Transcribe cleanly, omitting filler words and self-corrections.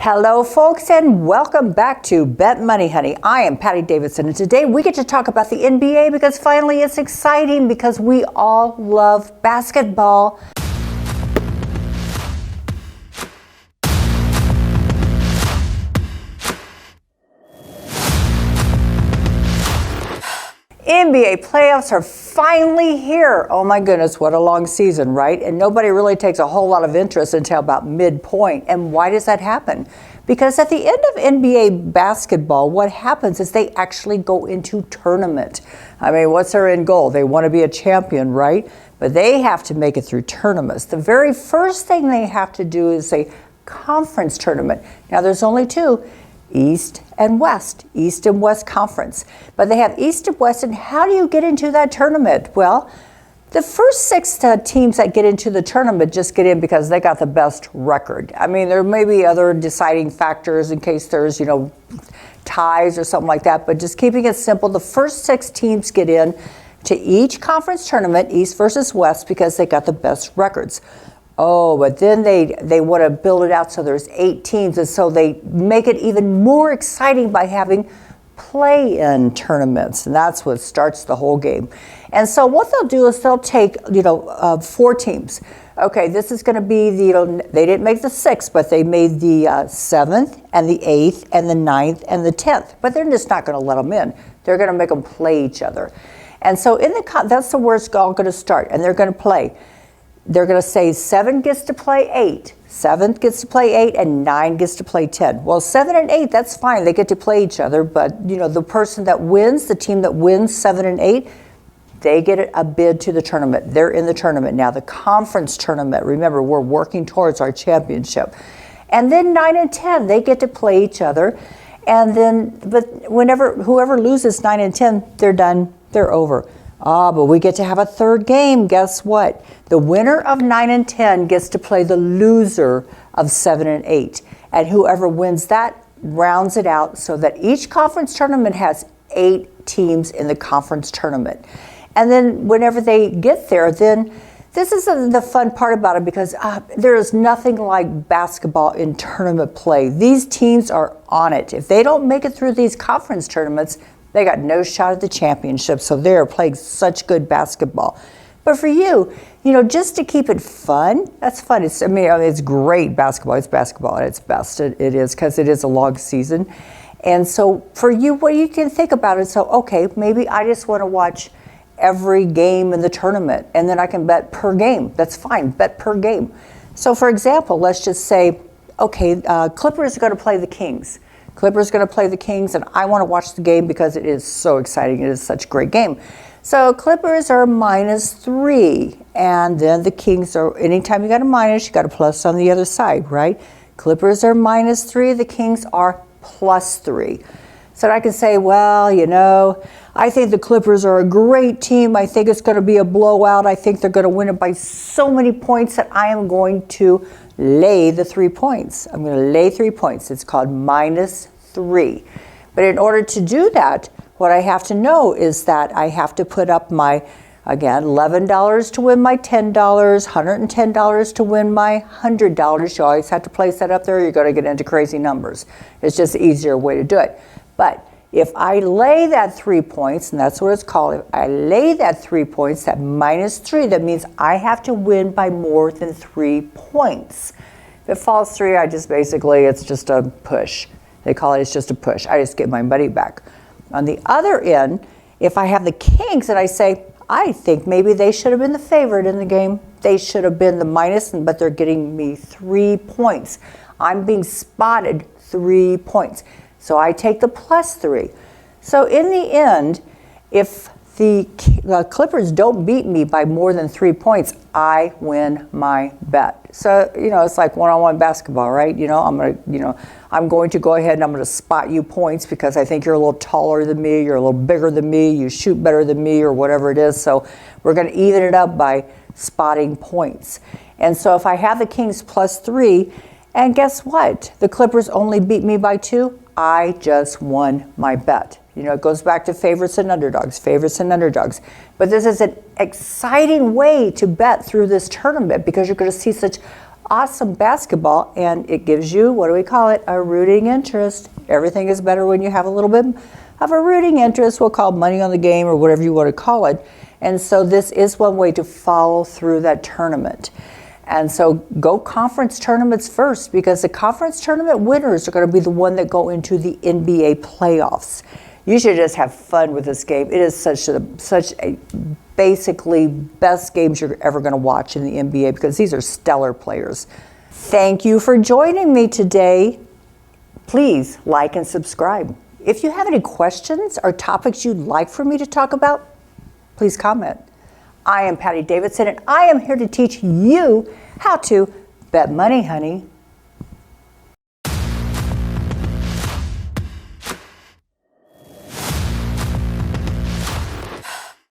Hello, folks, and welcome back to Bet Money, Honey. I am Patty Davidson, and today we get to talk about the NBA because finally it's exciting because we all love basketball. NBA playoffs are finally here. Oh my goodness, what a long season, right? And nobody really takes a whole lot of interest until about midpoint. And why does that happen? Because at the end of NBA basketball, what happens is they actually go into tournament. I mean, what's their end goal? They want to be a champion, right? But they have to make it through tournaments. The very first thing they have to do is a conference tournament. Now, there's only two. East and West Conference. But they have East and West, and how do you get into that tournament? Well, the first six teams that get into the tournament just get in because they got the best record. I mean, there may be other deciding factors in case there's, ties or something like that, but just keeping it simple, the first six teams get in to each conference tournament, East versus West, because they got the best records. Oh, but then they want to build it out so there's 8 teams, and so they make it even more exciting by having play-in tournaments, and that's what starts the whole game. And so what they'll do is they'll take 4 teams. Okay, this is going to be they didn't make the 6th, but they made the 7th and the 8th and the 9th and the 10th. But they're just not going to let them in. They're going to make them play each other, and so that's where it's all going to start, and they're going to play. They're going to say 7 gets to play 8, 7 gets to play 8, and 9 gets to play 10. Well, 7 and 8, that's fine. They get to play each other. But, the person that wins, the team that wins 7 and 8, they get a bid to the tournament. They're in the tournament. Now, the conference tournament, remember, we're working towards our championship. And then 9 and 10, they get to play each other. And then, but whoever loses 9 and 10, they're done. They're over. But we get to have a third game. Guess what? The winner of 9 and 10 gets to play the loser of 7 and 8. And whoever wins that rounds it out so that each conference tournament has 8 teams in the conference tournament. And then whenever they get there, then this is the fun part about it because there is nothing like basketball in tournament play. These teams are on it. If they don't make it through these conference tournaments, they got no shot at the championship, so they're playing such good basketball. But for you, just to keep it fun, that's fun. It's great basketball. It's basketball at its best. It is because it is a long season. And so for you, what you can think about it, so, okay, maybe I just want to watch every game in the tournament, and then I can bet per game. That's fine, bet per game. So for example, let's just say, okay, Clippers are going to play the Kings. Clippers going to play the Kings, and I want to watch the game because it is so exciting. It is such a great game. So Clippers are -3, and then the Kings are, anytime you got a minus, you got a plus on the other side, right? Clippers are -3, the Kings are +3. So I can say, well, I think the Clippers are a great team. I think it's going to be a blowout. I think they're going to win it by so many points that I am going to lay the 3 points. I'm going to lay 3 points. It's called -3. But in order to do that, what I have to know is that I have to put up my, again, $11 to win my $10, $110 to win my $100. You always have to place that up there. You're going to get into crazy numbers. It's just the easier way to do it. But if I lay that 3 points, and that's what it's called, if I lay that 3 points, that -3, that means I have to win by more than 3 points. If it falls 3, it's just a push. They call it's just a push. I just get my money back. On the other end, if I have the Kings and I say, I think maybe they should have been the favorite in the game. They should have been the minus, but they're getting me 3 points. I'm being spotted 3 points. So I take the +3. So in the end, if the Clippers don't beat me by more than 3 points, I win my bet. So, it's like one-on-one basketball, right? I'm going to go ahead and I'm going to spot you points because I think you're a little taller than me, you're a little bigger than me, you shoot better than me, or whatever it is. So we're going to even it up by spotting points. And so if I have the Kings +3, and guess what? The Clippers only beat me by 2, I just won my bet. It goes back to favorites and underdogs. But this is an exciting way to bet through this tournament because you're going to see such awesome basketball, and it gives you, what do we call it, a rooting interest. Everything is better when you have a little bit of a rooting interest. We'll call it money on the game or whatever you want to call it. And so this is one way to follow through that tournament. And so go conference tournaments first, because the conference tournament winners are going to be the one that go into the NBA playoffs. You should just have fun with this game. It is such a basically best games you're ever going to watch in the NBA, because these are stellar players. Thank you for joining me today. Please like and subscribe. If you have any questions or topics you'd like for me to talk about, please comment. I am Patty Davidson, and I am here to teach you how to bet money, honey.